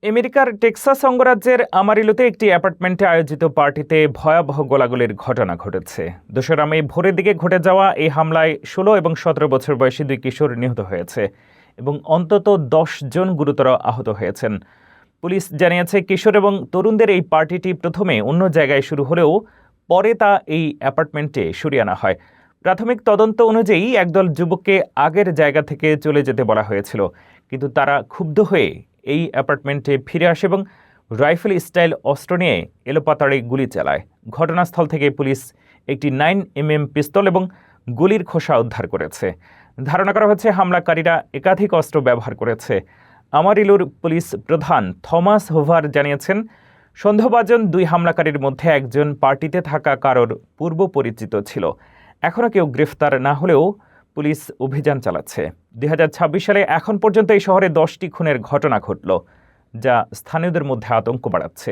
আমেরিকার টেক্সাস অঙ্গরাজ্যের আমারিলোতে একটি অ্যাপার্টমেন্টে আয়োজিত পার্টিতে ভয়াবহ গোলাগুলির ঘটনা ঘটেছে। ২রা মে ভোরের দিকে ঘটে যাওয়া এই হামলায় ১৬ এবং ১৭ বছর বয়সী ২ কিশোর নিহত হয়েছে এবং অন্তত ১০ জন গুরুতর আহত হয়েছেন। পুলিশ জানিয়েছে, কিশোর এবং তরুণদের এই পার্টিটি প্রথমে অন্য জায়গায় শুরু হলেও পরে তা এই অ্যাপার্টমেন্টে সরিয়ে আনা হয়। প্রাথমিক তদন্ত অনুযায়ী একদল যুবককে আগের জায়গা থেকে চলে যেতে বলা হয়েছিল, কিন্তু তারা ক্ষুব্ধ হয়ে এই অ্যাপার্টমেন্টে ফিরে আসে এবং রাইফেল স্টাইল অস্ত্র নিয়ে এলোপাতাড়ি গুলি চালায়। ঘটনাস্থল থেকে পুলিশ একটি 9mm পিস্তল এবং গুলির খোসা উদ্ধার করেছে। ধারণা করা হচ্ছে হামলাকারীরা একাধিক অস্ত্র ব্যবহার করেছে। আমারিলোর পুলিশ প্রধান থমাস হোভার জানিয়েছেন, সন্দেহভাজন 2 হামলাকারীর মধ্যে একজন পার্টিতে থাকা কারোর পূর্ব পরিচিত ছিল। এখনও কেউ গ্রেফতার না হলেও পুলিশ অভিযান চালাচ্ছে। 2026 সালে এখন পর্যন্ত এই শহরে 10টি খুনের ঘটনা ঘটল, যা স্থানীয়দের মধ্যে আতঙ্ক বাড়াচ্ছে।